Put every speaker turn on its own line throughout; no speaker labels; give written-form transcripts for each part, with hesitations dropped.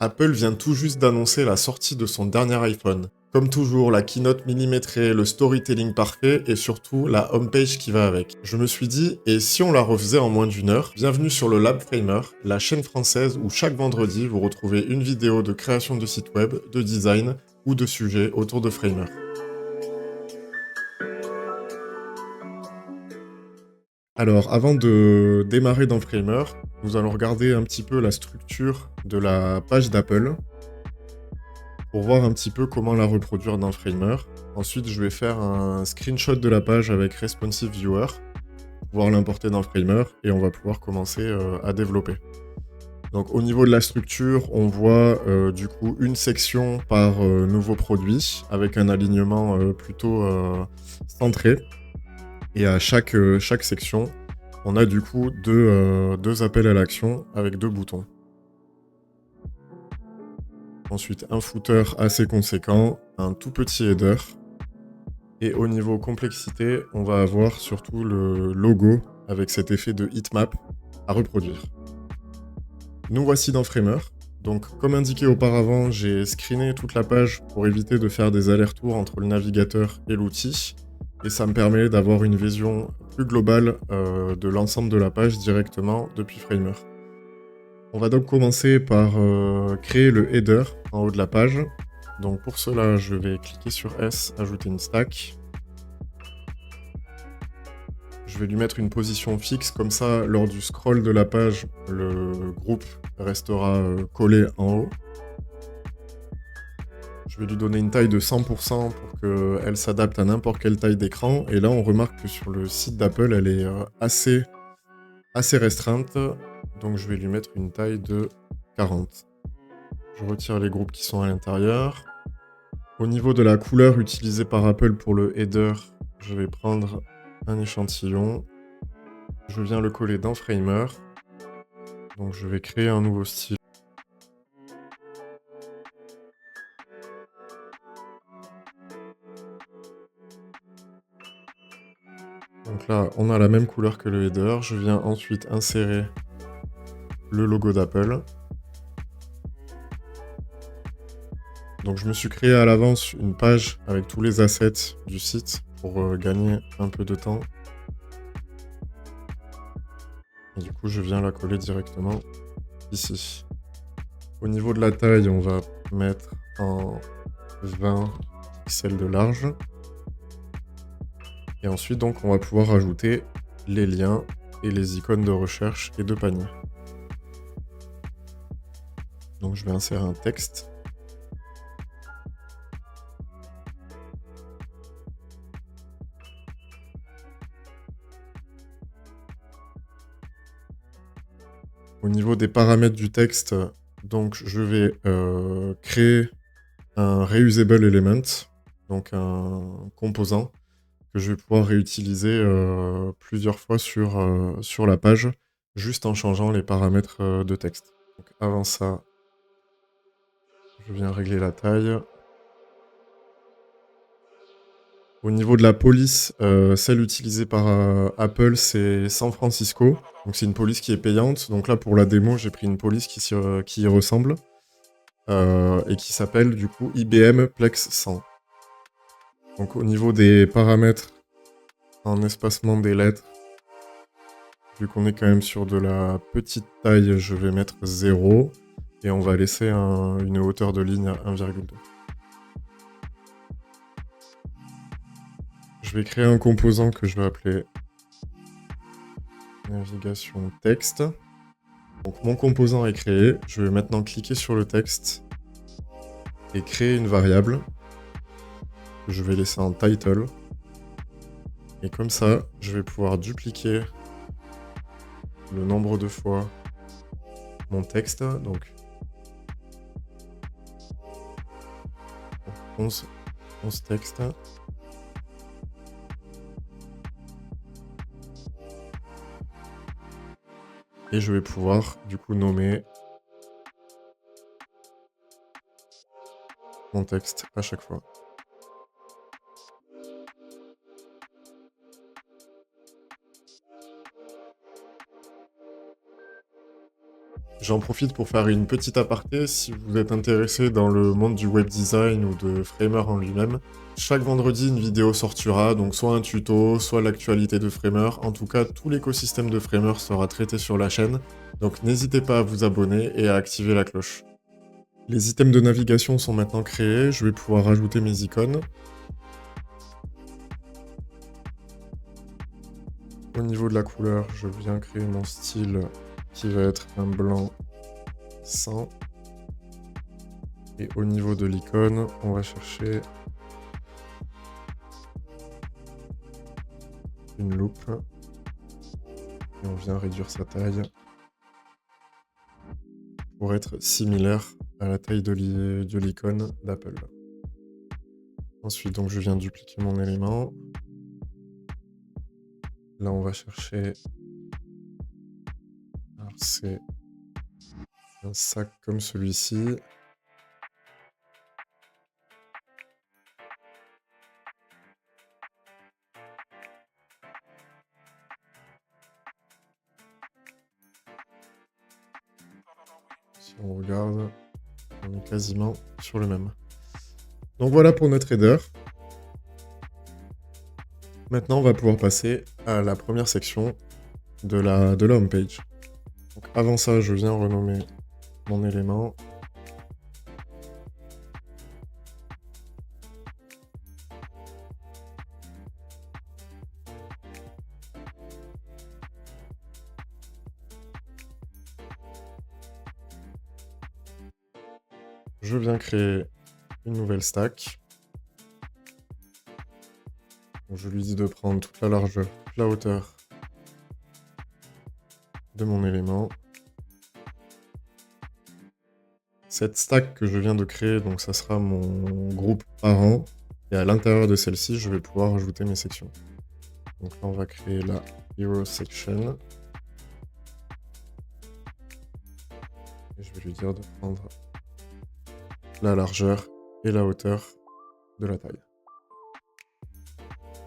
Apple vient tout juste d'annoncer la sortie de son dernier iPhone. Comme toujours, la keynote millimétrée, le storytelling parfait et surtout la homepage qui va avec. Je me suis dit, et si on la refaisait en moins d'une heure? Bienvenue sur le Lab Framer, la chaîne française où chaque vendredi vous retrouvez une vidéo de création de site web, de design ou de sujets autour de Framer. Alors, avant de démarrer dans Framer, nous allons regarder un petit peu la structure de la page d'Apple pour voir un petit peu comment la reproduire dans Framer. Ensuite, je vais faire un screenshot de la page avec Responsive Viewer, pouvoir l'importer dans Framer, et on va pouvoir commencer à développer. Donc au niveau de la structure, on voit du coup une section par nouveau produit, avec un alignement plutôt centré. Et à chaque section, on a du coup deux appels à l'action avec deux boutons. Ensuite, un footer assez conséquent, un tout petit header. Et au niveau complexité, on va avoir surtout le logo avec cet effet de heatmap à reproduire. Nous voici dans Framer. Donc, comme indiqué auparavant, j'ai screené toute la page pour éviter de faire des allers-retours entre le navigateur et l'outil. Et ça me permet d'avoir une vision plus globale de l'ensemble de la page directement depuis Framer. On va donc commencer par créer le header en haut de la page. Donc pour cela, je vais cliquer sur S, ajouter une stack. Je vais lui mettre une position fixe, comme ça, lors du scroll de la page, le groupe restera collé en haut. Je vais lui donner une taille de 100% pour qu'elle s'adapte à n'importe quelle taille d'écran. Et là, on remarque que sur le site d'Apple, elle est assez restreinte. Donc je vais lui mettre une taille de 40. Je retire les groupes qui sont à l'intérieur. Au niveau de la couleur utilisée par Apple pour le header, je vais prendre un échantillon. Je viens le coller dans Framer. Donc je vais créer un nouveau style. Donc là, on a la même couleur que le header. Je viens ensuite insérer le logo d'Apple. Donc je me suis créé à l'avance une page avec tous les assets du site pour gagner un peu de temps. Et du coup, je viens la coller directement ici. Au niveau de la taille, on va mettre en 20 pixels de large. Et ensuite, donc, on va pouvoir ajouter les liens et les icônes de recherche et de panier. Donc, je vais insérer un texte. Au niveau des paramètres du texte, donc, je vais créer un reusable element, donc un composant que je vais pouvoir réutiliser plusieurs fois sur la page, juste en changeant les paramètres de texte. Donc avant ça, je viens régler la taille. Au niveau de la police, celle utilisée par Apple, c'est San Francisco. Donc c'est une police qui est payante. Donc là, pour la démo, j'ai pris une police qui y ressemble. Et qui s'appelle du coup IBM Plex 100. Donc au niveau des paramètres en espacement des lettres, vu qu'on est quand même sur de la petite taille, je vais mettre 0. Et on va laisser une hauteur de ligne à 1,2. Je vais créer un composant que je vais appeler navigation texte. Donc mon composant est créé. Je vais maintenant cliquer sur le texte et créer une variable que je vais laisser en title. Et comme ça, je vais pouvoir dupliquer le nombre de fois mon texte. Donc 11 textes. Et je vais pouvoir du coup nommer mon texte à chaque fois. J'en profite pour faire une petite aparté. Si vous êtes intéressé dans le monde du web design ou de Framer en lui-même, chaque vendredi, une vidéo sortira, donc soit un tuto, soit l'actualité de Framer. En tout cas, tout l'écosystème de Framer sera traité sur la chaîne, donc n'hésitez pas à vous abonner et à activer la cloche. Les items de navigation sont maintenant créés, je vais pouvoir ajouter mes icônes. Au niveau de la couleur, je viens créer mon style qui va être un blanc sans. Et au niveau de l'icône, on va chercher une loupe. Et on vient réduire sa taille pour être similaire à la taille de l'icône d'Apple. Ensuite, donc, je viens dupliquer mon élément. Là, on va chercher... Alors, c'est un sac comme celui-ci. Si on regarde, on est quasiment sur le même. Donc voilà pour notre header. Maintenant, on va pouvoir passer à la première section de la home page. Donc avant ça, je viens renommer mon élément. Je viens créer une nouvelle stack. Donc, je lui dis de prendre toute la largeur, toute la hauteur de mon élément. Cette stack que je viens de créer, donc ça sera mon groupe parent. Et à l'intérieur de celle-ci, je vais pouvoir ajouter mes sections. Donc là, on va créer la Hero Section. Et je vais lui dire de prendre la largeur et la hauteur de la taille.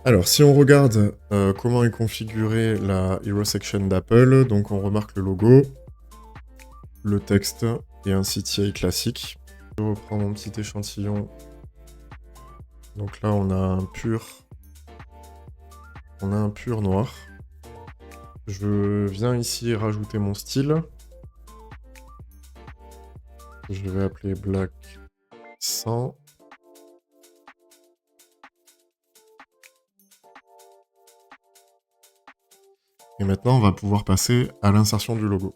Alors, si on regarde comment est configurée la Hero Section d'Apple, donc on remarque le logo, le texte et un CTA classique. Je reprends mon petit échantillon. Donc là, on a un pur noir. Je viens ici rajouter mon style. Je vais appeler Black 100. Et maintenant, on va pouvoir passer à l'insertion du logo.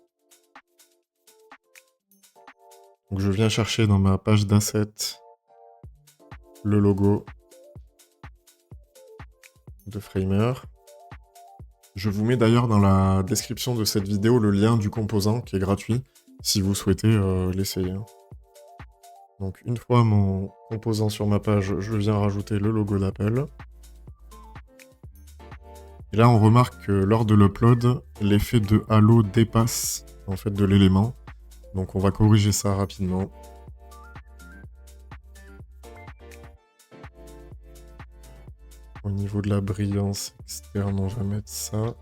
Donc je viens chercher dans ma page d'assets le logo de Framer. Je vous mets d'ailleurs dans la description de cette vidéo le lien du composant qui est gratuit si vous souhaitez l'essayer. Donc une fois mon composant sur ma page, je viens rajouter le logo d'Apple. Et là on remarque que lors de l'upload, l'effet de halo dépasse en fait de l'élément. Donc on va corriger ça rapidement. Au niveau de la brillance externe, on va mettre ça.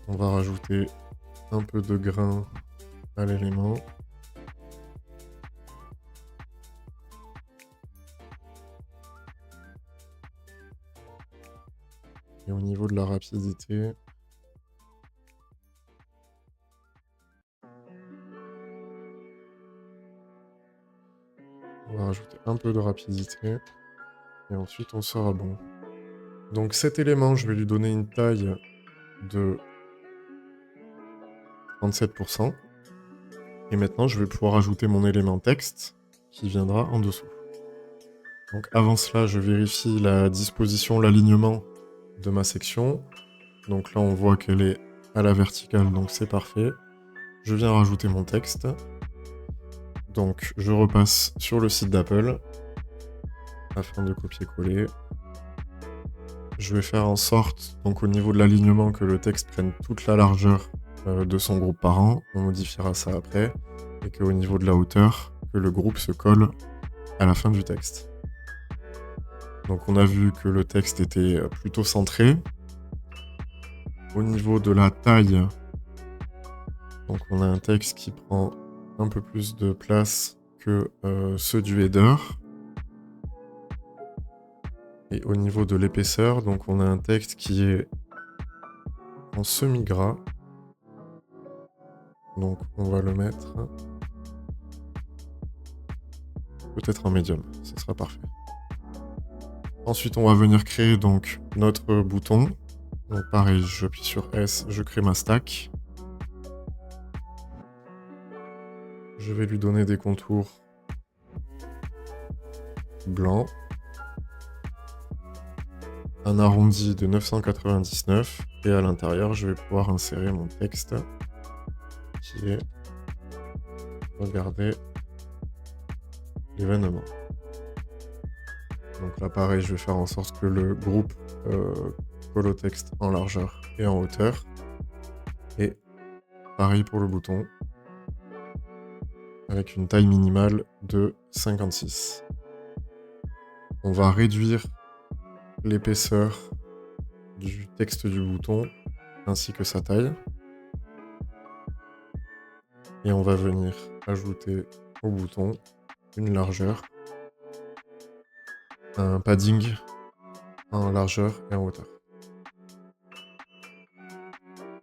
On va rajouter un peu de grain à l'élément. Et au niveau de la rapidité, on va rajouter un peu de rapidité. Et ensuite, on sera bon. Donc cet élément, je vais lui donner une taille de 37%. Et maintenant, je vais pouvoir ajouter mon élément texte qui viendra en dessous. Donc avant cela, je vérifie la disposition, l'alignement de ma section. Donc là, on voit qu'elle est à la verticale, donc c'est parfait. Je viens rajouter mon texte. Donc je repasse sur le site d'Apple afin de copier-coller. Je vais faire en sorte, donc au niveau de l'alignement, que le texte prenne toute la largeur de son groupe parent. On modifiera ça après. Et qu'au niveau de la hauteur, que le groupe se colle à la fin du texte. Donc on a vu que le texte était plutôt centré. Au niveau de la taille, donc on a un texte qui prend un peu plus de place que ceux du header. Et au niveau de l'épaisseur, donc on a un texte qui est en semi-gras. Donc on va le mettre peut-être en médium, ce sera parfait. Ensuite, on va venir créer donc notre bouton. Donc pareil, j'appuie sur S, je crée ma stack. Je vais lui donner des contours blancs. Un arrondi de 999. Et à l'intérieur, je vais pouvoir insérer mon texte qui est regardez l'événement. Donc là, pareil, je vais faire en sorte que le groupe colle au texte en largeur et en hauteur. Et pareil pour le bouton, avec une taille minimale de 56. On va réduire l'épaisseur du texte du bouton ainsi que sa taille. Et on va venir ajouter au bouton une largeur, un padding en largeur et en hauteur.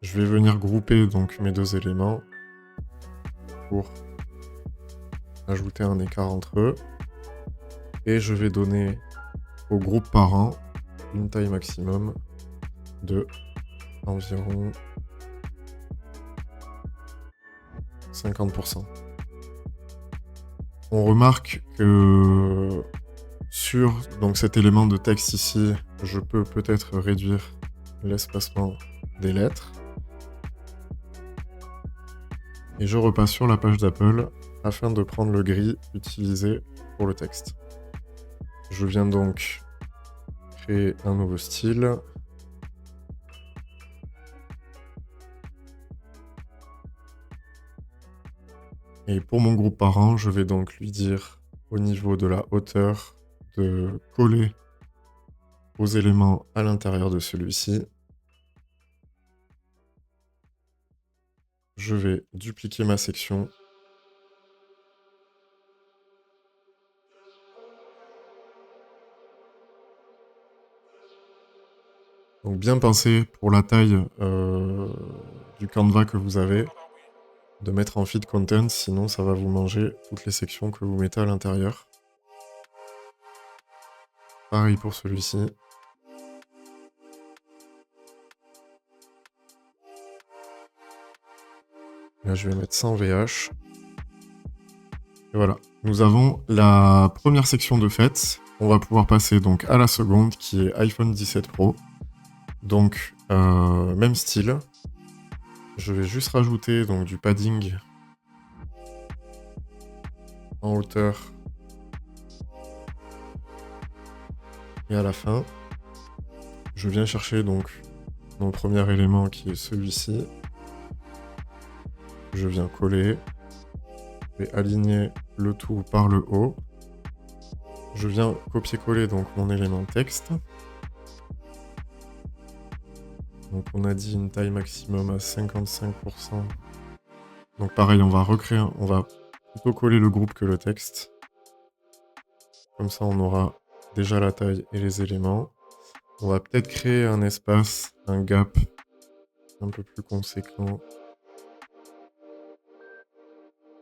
Je vais venir grouper donc mes deux éléments pour ajouter un écart entre eux. Et je vais donner au groupe parent une taille maximum de environ 50%. On remarque que sur donc, cet élément de texte ici, je peux peut-être réduire l'espacement des lettres. Et je repasse sur la page d'Apple afin de prendre le gris utilisé pour le texte. Je viens donc créer un nouveau style. Et pour mon groupe parent, je vais donc lui dire au niveau de la hauteur de coller aux éléments à l'intérieur de celui-ci. Je vais dupliquer ma section. Donc bien penser pour la taille du Canva que vous avez, de mettre en feed content, sinon ça va vous manger toutes les sections que vous mettez à l'intérieur. Pareil pour celui-ci. Là, je vais mettre 100 VH. Et voilà, nous avons la première section de fait. On va pouvoir passer donc à la seconde qui est iPhone 17 Pro. Donc, même style. Je vais juste rajouter donc, du padding en hauteur et à la fin. Je viens chercher donc mon premier élément qui est celui-ci. Je viens coller. Je vais aligner le tout par le haut. Je viens copier-coller donc mon élément texte. Donc on a dit une taille maximum à 55%. Donc pareil, on va recréer, on va plutôt coller le groupe que le texte. Comme ça on aura déjà la taille et les éléments. On va peut-être créer un espace, un gap un peu plus conséquent.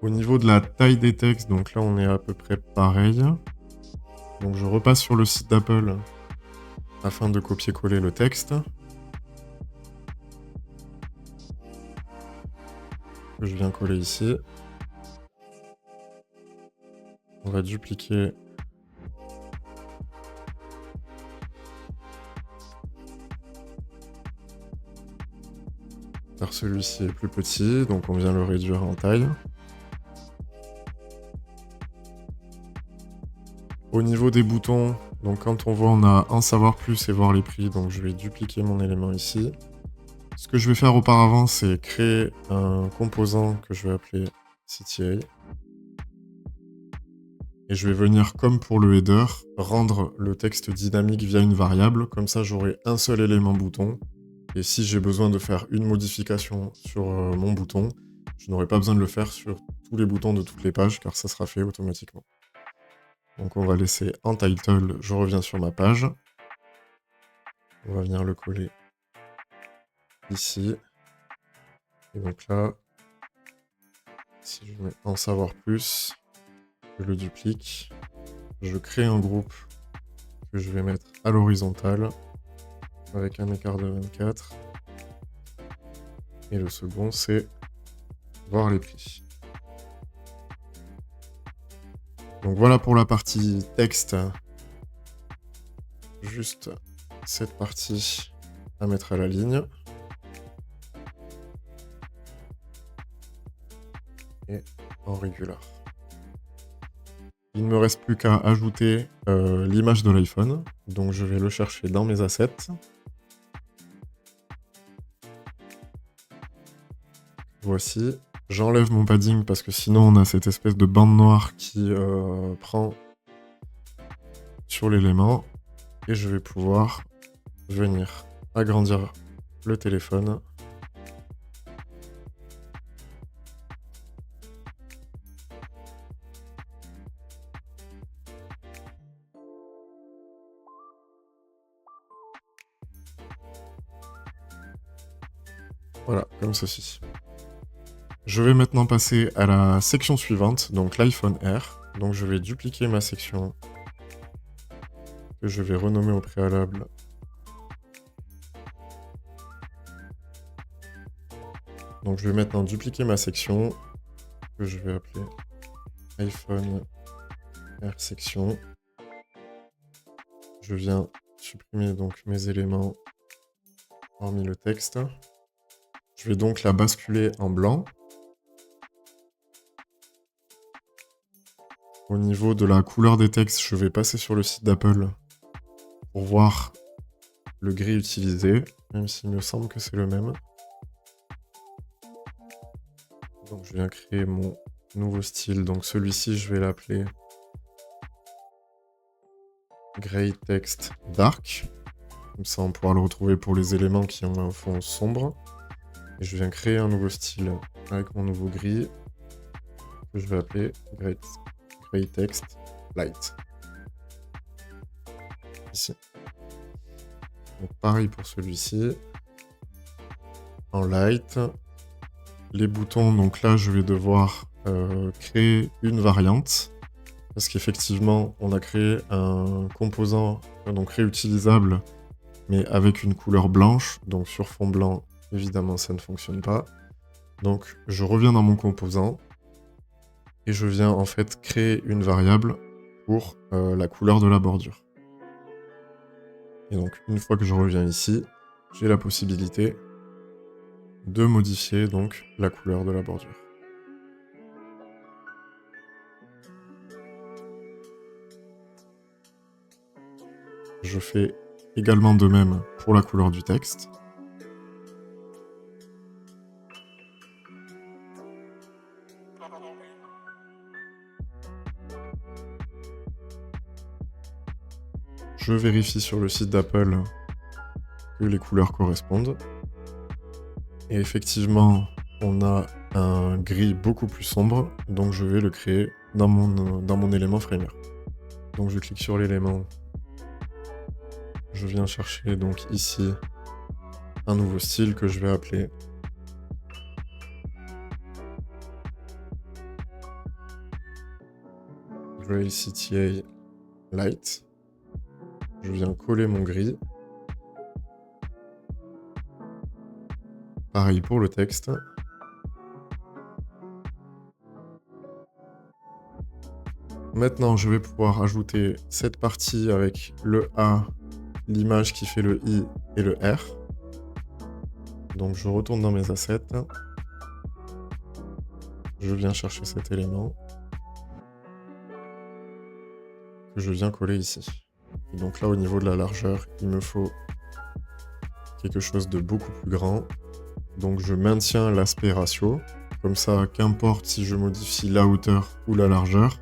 Au niveau de la taille des textes, donc là on est à peu près pareil. Donc je repasse sur le site d'Apple afin de copier-coller le texte. Que je viens coller ici. On va dupliquer car celui-ci est plus petit, donc on vient le réduire en taille. Au niveau des boutons, donc quand on voit, on a en savoir plus et voir les prix, donc je vais dupliquer mon élément ici. Ce que je vais faire auparavant, c'est créer un composant que je vais appeler CTA. Et je vais venir, comme pour le header, rendre le texte dynamique via une variable. Comme ça, j'aurai un seul élément bouton Et si j'ai besoin de faire une modification sur mon bouton, je n'aurai pas besoin de le faire sur tous les boutons de toutes les pages, car ça sera fait automatiquement. Donc on va laisser en title, je reviens sur ma page. On va venir le coller ici. Et donc là, si je mets en savoir plus, je le duplique. Je crée un groupe que je vais mettre à l'horizontale avec un écart de 24. Et le second, c'est voir les prix. Donc voilà pour la partie texte. Juste cette partie à mettre à la ligne. Et en régular. Il ne me reste plus qu'à ajouter l'image de l'iPhone. Donc je vais le chercher dans mes assets. Voici. J'enlève mon padding parce que sinon on a cette espèce de bande noire qui prend sur l'élément. Et je vais pouvoir venir agrandir le téléphone. Voilà, comme ceci. Je vais maintenant passer à la section suivante, donc l'iPhone Air. Donc je vais dupliquer ma section, que je vais renommer au préalable. Donc je vais maintenant dupliquer ma section, que je vais appeler iPhone Air section. Je viens supprimer donc mes éléments, hormis le texte. Je vais donc la basculer en blanc. Au niveau de la couleur des textes, je vais passer sur le site d'Apple pour voir le gris utilisé, même s'il me semble que c'est le même. Donc je viens créer mon nouveau style. Donc celui-ci, je vais l'appeler Gray Text Dark. Comme ça, on pourra le retrouver pour les éléments qui ont un fond sombre. Et je viens créer un nouveau style avec mon nouveau gris que je vais appeler Gray Text Light. Ici. Donc pareil pour celui-ci. En light. Les boutons, donc là je vais devoir créer une variante. Parce qu'effectivement, on a créé un composant donc réutilisable, mais avec une couleur blanche. Donc sur fond blanc, évidemment, ça ne fonctionne pas. Donc je reviens dans mon composant. Et je viens en fait créer une variable pour la couleur de la bordure. Et donc une fois que je reviens ici, j'ai la possibilité de modifier donc la couleur de la bordure. Je fais également de même pour la couleur du texte. Je vérifie sur le site d'Apple que les couleurs correspondent. Et effectivement, on a un gris beaucoup plus sombre, donc je vais le créer dans mon élément framer. Donc je clique sur l'élément. Je viens chercher donc ici un nouveau style que je vais appeler Gray CTA Light. Je viens coller mon gris. Pareil pour le texte. Maintenant, je vais pouvoir ajouter cette partie avec le A, l'image qui fait le I et le R. Donc je retourne dans mes assets. Je viens chercher cet élément que je viens coller ici. Et donc là, au niveau de la largeur, il me faut quelque chose de beaucoup plus grand. Donc je maintiens l'aspect ratio. Comme ça, qu'importe si je modifie la hauteur ou la largeur,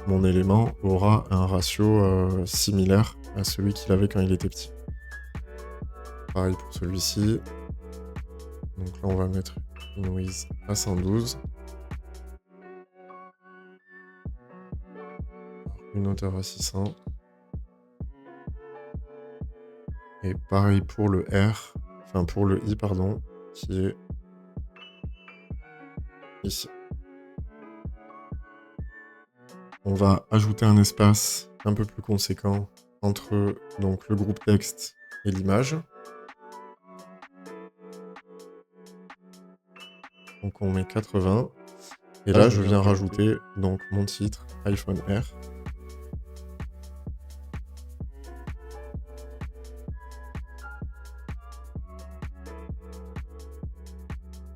mon élément aura un ratio similaire à celui qu'il avait quand il était petit. Pareil pour celui-ci. Donc là, on va mettre une noise à 112. Une hauteur à 600. Et pareil pour le R, enfin pour le I, pardon, qui est ici. On va ajouter un espace un peu plus conséquent entre donc, le groupe texte et l'image. Donc on met 80. Et là, je viens rajouter donc mon titre iPhone R.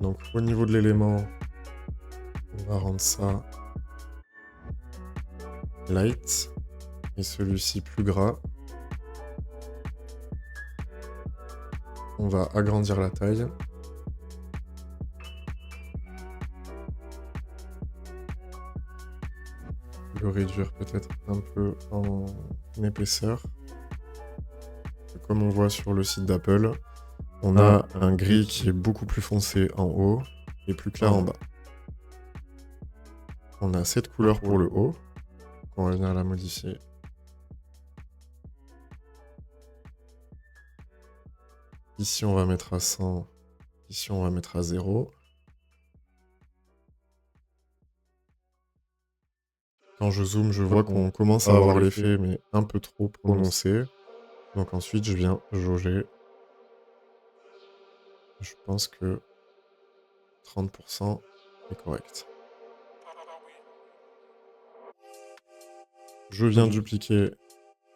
Donc au niveau de l'élément, on va rendre ça light et celui-ci plus gras. On va agrandir la taille. Le réduire peut-être un peu en épaisseur. Comme on voit sur le site d'Apple, on a un gris qui est beaucoup plus foncé en haut et plus clair en bas. On a cette couleur pour le haut. On va venir la modifier. Ici, on va mettre à 100. Ici, on va mettre à 0. Quand je zoome, je vois qu'on commence à avoir l'effet, mais un peu trop prononcé. Donc ensuite, je viens jauger. Je pense que 30% est correct. Je viens dupliquer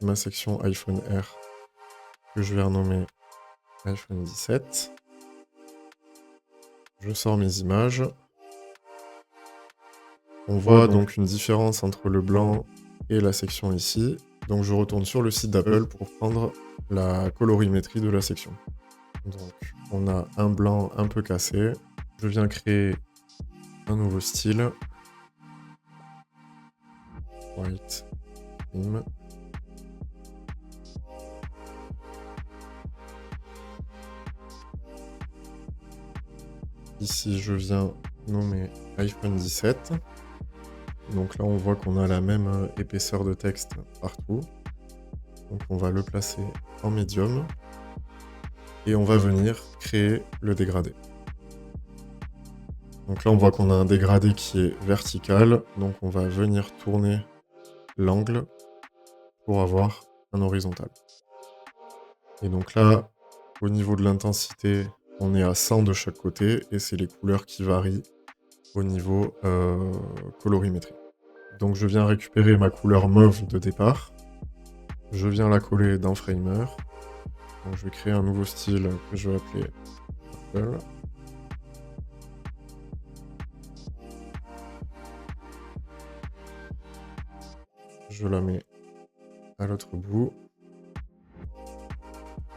ma section iPhone R que je vais renommer iPhone 17. Je sors mes images. On voit donc une différence entre le blanc et la section ici. Donc je retourne sur le site d'Apple pour prendre la colorimétrie de la section. Donc on a un blanc un peu cassé. Je viens créer un nouveau style. White theme. Ici, je viens nommer iPhone 17. Donc là, on voit qu'on a la même épaisseur de texte partout. Donc on va le placer en médium. Et on va venir créer le dégradé. Donc là, on voit qu'on a un dégradé qui est vertical. Donc on va venir tourner l'angle pour avoir un horizontal. Et donc là, au niveau de l'intensité, on est à 100 de chaque côté. Et c'est les couleurs qui varient au niveau colorimétrie. Donc je viens récupérer ma couleur mauve de départ. Je viens la coller dans Framer. Donc je vais créer un nouveau style que je vais appeler Purple. Je la mets à l'autre bout.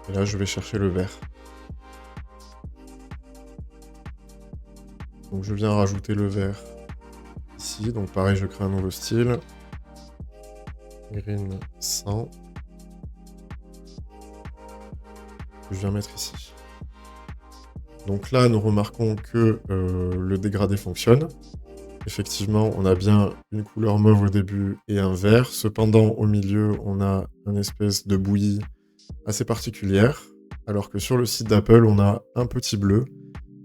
Et là, je vais chercher le vert. Donc je viens rajouter le vert ici. Donc pareil, je crée un nouveau style. Green 100. Je viens mettre ici. Donc là, nous remarquons que le dégradé fonctionne. Effectivement, on a bien une couleur mauve au début et un vert. Cependant, au milieu, on a une espèce de bouillie assez particulière. Alors que sur le site d'Apple, on a un petit bleu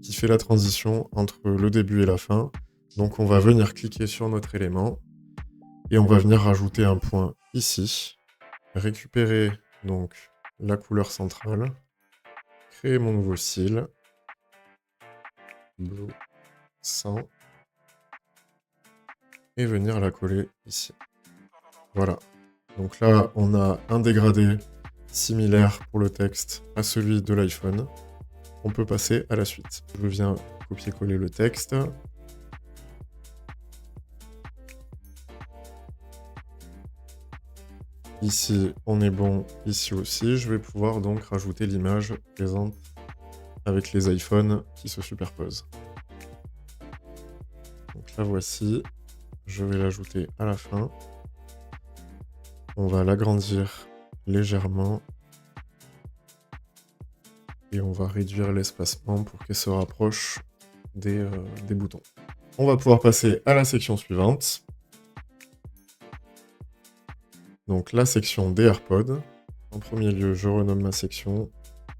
qui fait la transition entre le début et la fin. Donc on va venir cliquer sur notre élément et on va venir rajouter un point ici. Récupérer donc la couleur centrale. Créer mon nouveau style. Blue 100. Et venir la coller ici. Voilà. Donc là, on a un dégradé similaire pour le texte à celui de l'iPhone. On peut passer à la suite. Je viens copier-coller le texte. Ici, on est bon. Ici aussi, je vais pouvoir donc rajouter l'image présente avec les iPhones qui se superposent. Donc la voici. Je vais l'ajouter à la fin. On va l'agrandir légèrement. et on va réduire l'espacement pour qu'elle se rapproche des boutons. On va pouvoir passer à la section suivante. Donc la section des AirPods. En premier lieu, je renomme ma section.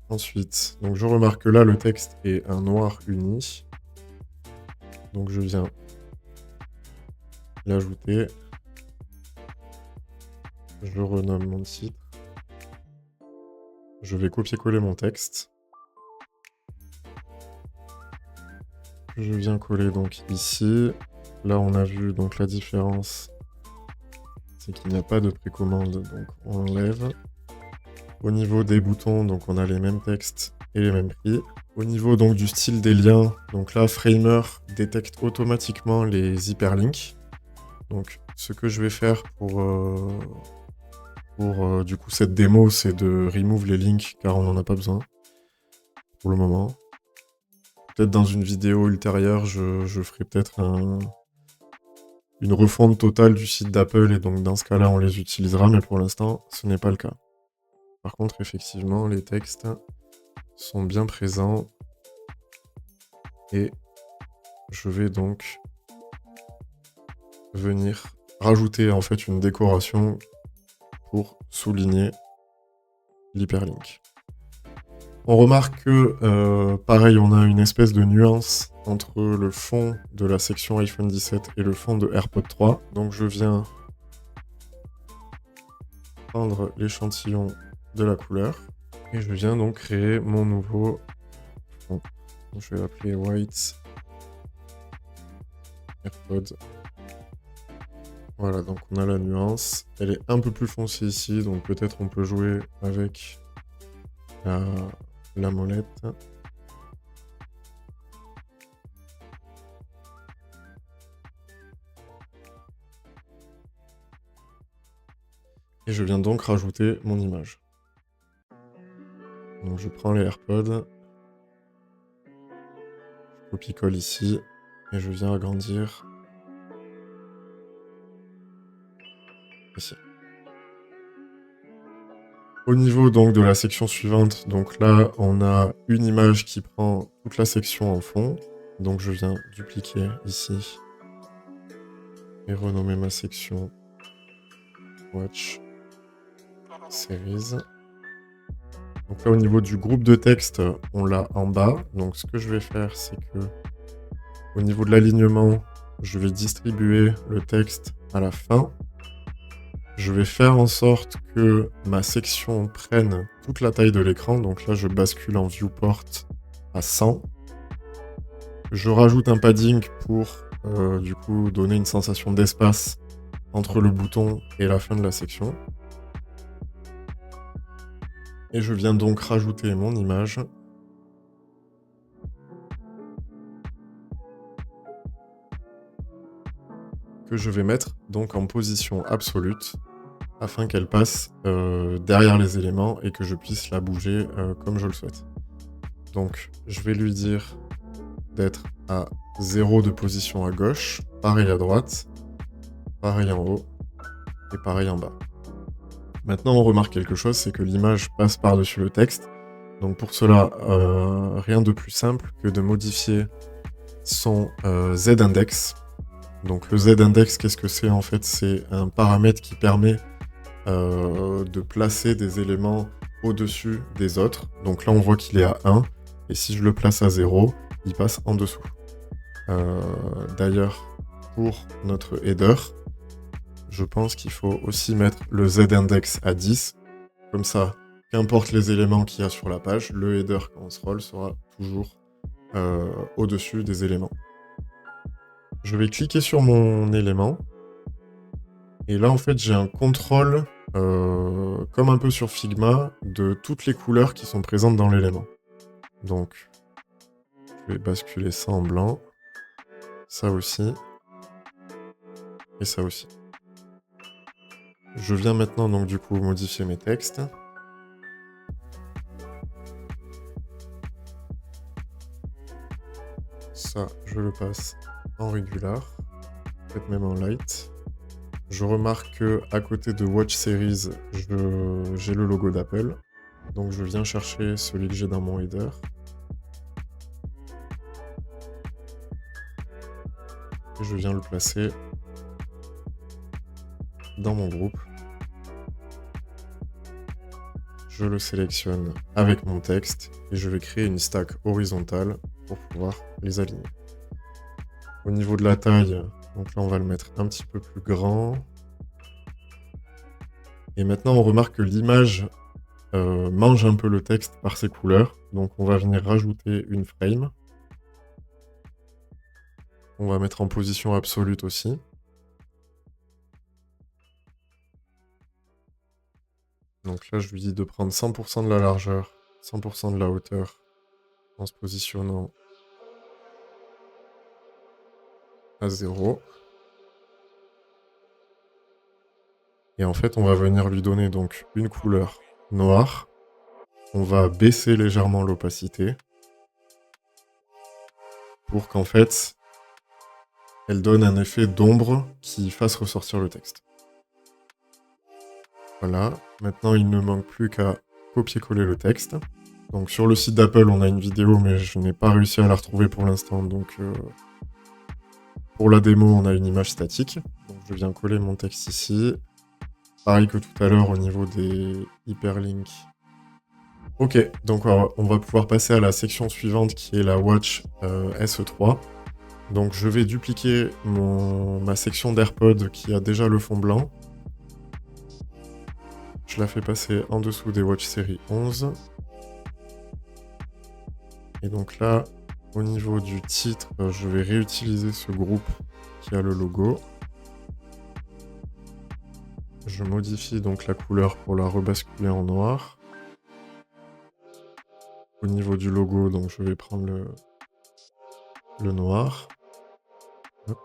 Ensuite, donc je remarque que là, le texte est un noir uni. Donc je viens l'ajouter. Je renomme mon titre. Je vais copier-coller mon texte. Je viens coller donc ici. Là, on a vu donc la différence, c'est qu'il n'y a pas de précommande, donc on enlève. Au niveau des boutons, donc on a les mêmes textes et les mêmes prix. Au niveau donc du style des liens, donc là, Framer détecte automatiquement les hyperlinks. Donc ce que je vais faire pour du coup cette démo, c'est de remove les links car on n'en a pas besoin pour le moment. Peut-être dans une vidéo ultérieure, je ferai peut-être une refonte totale du site d'Apple et donc dans ce cas-là, on les utilisera, mais pour l'instant, ce n'est pas le cas. Par contre, effectivement, les textes sont bien présents et je vais donc venir rajouter en fait une décoration pour souligner l'hyperlink. On remarque que, pareil, on a une espèce de nuance entre le fond de la section iPhone 17 et le fond de AirPod 3. Donc je viens prendre l'échantillon de la couleur et je viens donc créer mon nouveau fond. Donc, je vais l'appeler White AirPod. Voilà, donc on a la nuance. Elle est un peu plus foncée ici, donc peut-être on peut jouer avec la molette. Et je viens donc rajouter mon image. Donc je prends les AirPods, je copie-colle ici, et je viens agrandir ici. Au niveau donc de la section suivante, donc là on a une image qui prend toute la section en fond. Donc je viens dupliquer ici et renommer ma section Watch Series. Donc là au niveau du groupe de texte, on l'a en bas. Donc ce que je vais faire, c'est que au niveau de l'alignement, je vais distribuer le texte à la fin. Je vais faire en sorte que ma section prenne toute la taille de l'écran. Donc là, je bascule en viewport à 100. Je rajoute un padding pour du coup donner une sensation d'espace entre le bouton et la fin de la section. Et je viens donc rajouter mon image. Que je vais mettre donc en position absolue afin qu'elle passe derrière les éléments et que je puisse la bouger comme je le souhaite. Donc je vais lui dire d'être à 0 de position à gauche, pareil à droite, pareil en haut et pareil en bas. Maintenant on remarque quelque chose, c'est que l'image passe par-dessus le texte. Donc pour cela, rien de plus simple que de modifier son Z-index. Donc le Z-index, qu'est-ce que c'est en fait? C'est un paramètre qui permet de placer des éléments au-dessus des autres. Donc là on voit qu'il est à 1, et si je le place à 0, il passe en dessous. D'ailleurs, pour notre header, je pense qu'il faut aussi mettre le Z-index à 10. Comme ça, qu'importe les éléments qu'il y a sur la page, le header quand on scroll sera toujours au-dessus des éléments. Je vais cliquer sur mon élément. Et là, en fait, j'ai un contrôle, comme un peu sur Figma, de toutes les couleurs qui sont présentes dans l'élément. Donc, je vais basculer ça en blanc. Ça aussi. Et ça aussi. Je viens maintenant, donc, du coup, modifier mes textes. Ça, je le passe en regular. Peut-être même en light. Je remarque que à côté de Watch Series, j'ai le logo d'Apple. Donc je viens chercher celui que j'ai dans mon header. Et je viens le placer dans mon groupe. Je le sélectionne avec mon texte et je vais créer une stack horizontale pour pouvoir les aligner. Au niveau de la taille, donc là on va le mettre un petit peu plus grand. Et maintenant on remarque que l'image mange un peu le texte par ses couleurs. Donc on va venir rajouter une frame. On va mettre en position absolue aussi. Donc là je lui dis de prendre 100% de la largeur, 100% de la hauteur en se positionnant à 0. Et en fait, on va venir lui donner donc une couleur noire. On va baisser légèrement l'opacité pour qu'en fait, elle donne un effet d'ombre qui fasse ressortir le texte. Voilà. Maintenant, il ne manque plus qu'à copier-coller le texte. Donc sur le site d'Apple, on a une vidéo, mais je n'ai pas réussi à la retrouver pour l'instant. Donc pour la démo, on a une image statique. Donc je viens coller mon texte ici. Pareil que tout à l'heure au niveau des hyperlinks. Ok, donc on va pouvoir passer à la section suivante qui est la Watch SE3. Donc je vais dupliquer ma section d'AirPod qui a déjà le fond blanc. Je la fais passer en dessous des Watch série 11. Et donc là, au niveau du titre, je vais réutiliser ce groupe qui a le logo. Je modifie donc la couleur pour la rebasculer en noir. Au niveau du logo, donc je vais prendre le noir. Hop.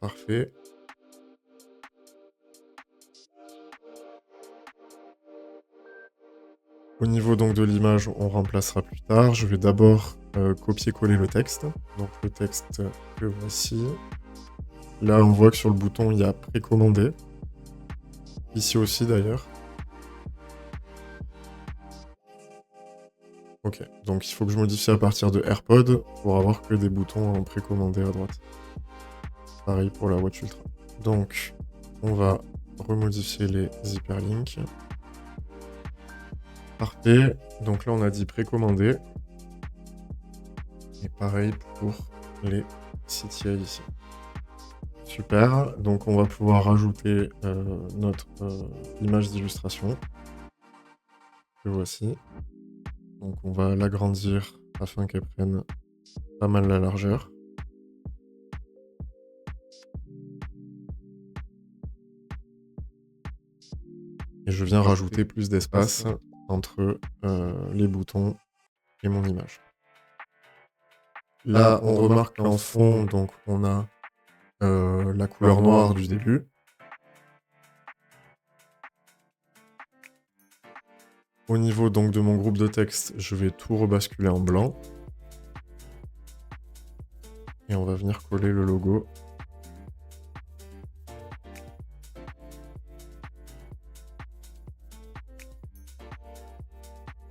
Parfait. Au niveau donc de l'image, on remplacera plus tard. Je vais d'abord copier-coller le texte. Donc le texte que voici. Là, on voit que sur le bouton, il y a précommandé. Ici aussi d'ailleurs. Ok, donc il faut que je modifie à partir de AirPod pour avoir que des boutons en précommandé à droite. Pareil pour la Watch Ultra. Donc, on va remodifier les hyperlinks. Parfait. Donc là, on a dit précommandé. Et pareil pour les CTA ici. Super. Donc on va pouvoir rajouter notre image d'illustration. Que voici. Donc on va l'agrandir afin qu'elle prenne pas mal la largeur. Et je viens rajouter plus d'espace entre les boutons et mon image. Là, on remarque qu'en fond, donc, on a la couleur noire du début. Au niveau donc de mon groupe de texte, je vais tout rebasculer en blanc. Et on va venir coller le logo.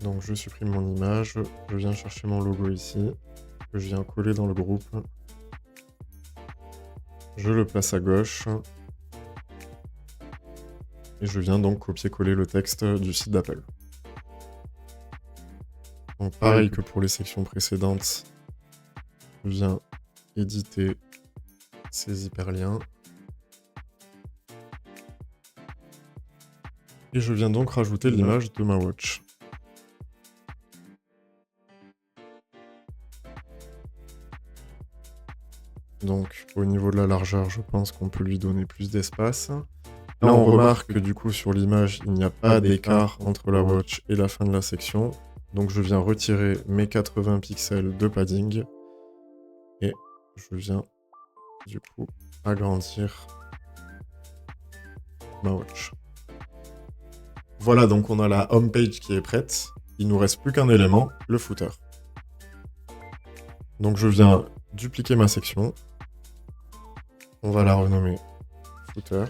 Donc je supprime mon image, je viens chercher mon logo ici, que je viens coller dans le groupe. Je le place à gauche. Et je viens donc copier-coller le texte du site d'Apple. Donc pareil que pour les sections précédentes, je viens éditer ces hyperliens. Et je viens donc rajouter l'image de ma watch. Donc au niveau de la largeur, je pense qu'on peut lui donner plus d'espace. Là, on remarque que du coup sur l'image, il n'y a pas d'écart entre la watch et la fin de la section. Donc je viens retirer mes 80 pixels de padding. Et je viens du coup agrandir ma watch. Voilà, donc on a la home page qui est prête. Il nous reste plus qu'un élément, le footer. Donc je viens dupliquer ma section. On va la renommer footer.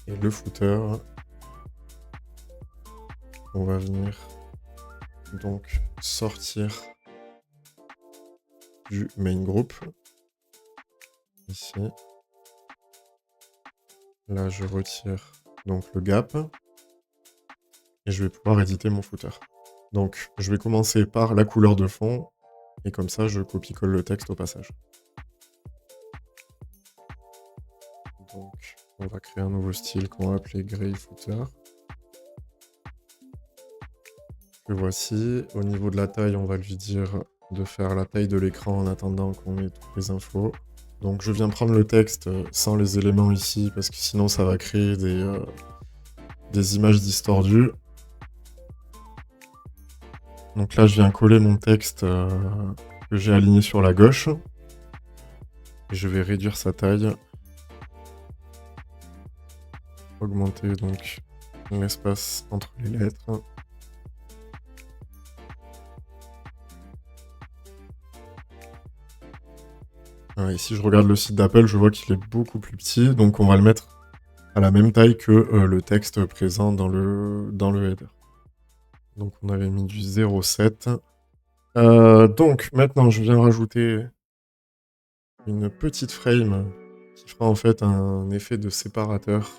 Et le footer, on va venir donc sortir du main group. Ici. Là, je retire donc le gap. Et je vais pouvoir éditer mon footer. Donc, je vais commencer par la couleur de fond. Et comme ça, je copie-colle le texte au passage. Donc, on va créer un nouveau style qu'on va appeler Grey Footer. Le voici. Au niveau de la taille, on va lui dire de faire la taille de l'écran en attendant qu'on ait toutes les infos. Donc, je viens prendre le texte sans les éléments ici, parce que sinon, ça va créer des images distordues. Donc là, je viens coller mon texte que j'ai aligné sur la gauche. Et je vais réduire sa taille. Augmenter donc l'espace entre les lettres. Ici, je regarde le site d'Apple, je vois qu'il est beaucoup plus petit. Donc on va le mettre à la même taille que le texte présent dans le header. Donc on avait mis du 0,7. Donc maintenant, je viens rajouter une petite frame qui fera en fait un effet de séparateur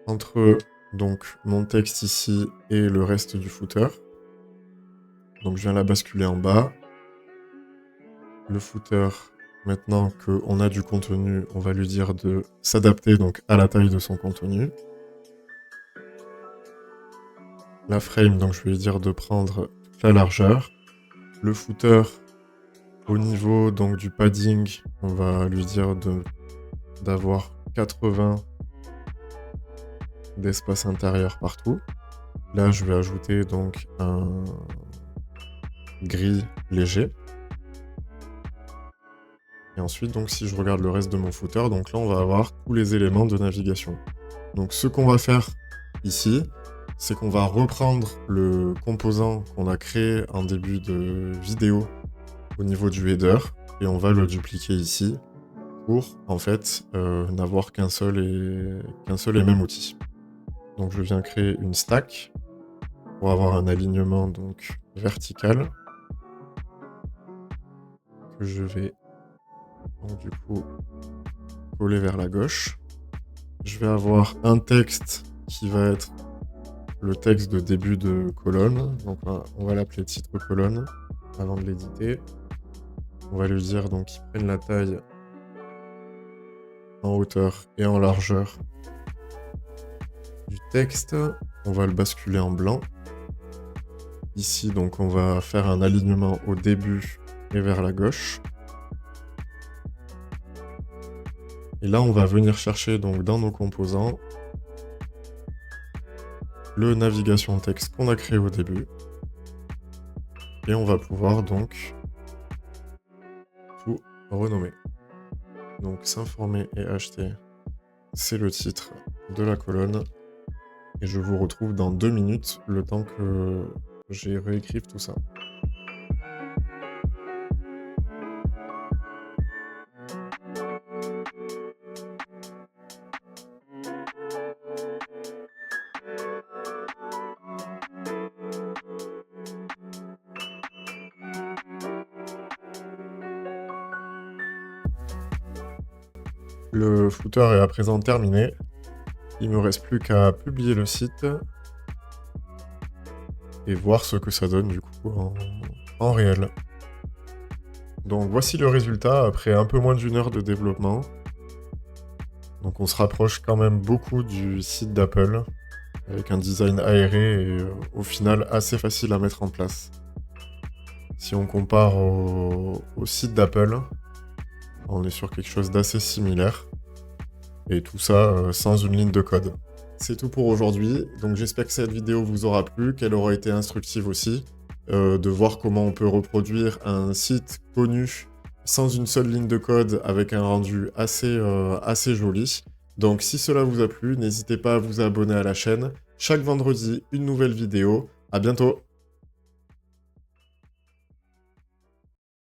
entre donc mon texte ici et le reste du footer. Donc je viens la basculer en bas. Le footer, maintenant qu'on a du contenu, on va lui dire de s'adapter donc à la taille de son contenu. La frame, donc je vais lui dire de prendre toute la largeur. Le footer, au niveau donc du padding, on va lui dire d'avoir 80 d'espace intérieur partout. Là, je vais ajouter donc un gris léger. Et ensuite, donc, si je regarde le reste de mon footer, donc là, on va avoir tous les éléments de navigation. Donc, ce qu'on va faire ici, c'est qu'on va reprendre le composant qu'on a créé en début de vidéo au niveau du header et on va le dupliquer ici pour, en fait, n'avoir qu'un seul et même outil. Donc, je viens créer une stack pour avoir un alignement donc vertical que je vais donc du coup coller vers la gauche. Je vais avoir un texte qui va être le texte de début de colonne. Donc on va l'appeler titre colonne avant de l'éditer. On va lui dire donc qu'il prenne la taille en hauteur et en largeur du texte. On va le basculer en blanc. Ici, donc, on va faire un alignement au début et vers la gauche. Et là, on va venir chercher donc dans nos composants le navigation texte qu'on a créé au début. Et on va pouvoir donc tout renommer. Donc, s'informer et acheter, c'est le titre de la colonne. Et je vous retrouve dans 2 minutes, le temps que j'ai réécrive tout ça. Le footer est à présent terminé. Il me reste plus qu'à publier le site et voir ce que ça donne du coup en réel. Donc voici le résultat après un peu moins d'une heure de développement. Donc on se rapproche quand même beaucoup du site d'Apple avec un design aéré et au final assez facile à mettre en place. Si on compare au site d'Apple, on est sur quelque chose d'assez similaire. Et tout ça sans une ligne de code. C'est tout pour aujourd'hui, donc j'espère que cette vidéo vous aura plu, qu'elle aura été instructive aussi, de voir comment on peut reproduire un site connu sans une seule ligne de code avec un rendu assez joli. Donc si cela vous a plu, n'hésitez pas à vous abonner à la chaîne. Chaque vendredi, une nouvelle vidéo. À bientôt!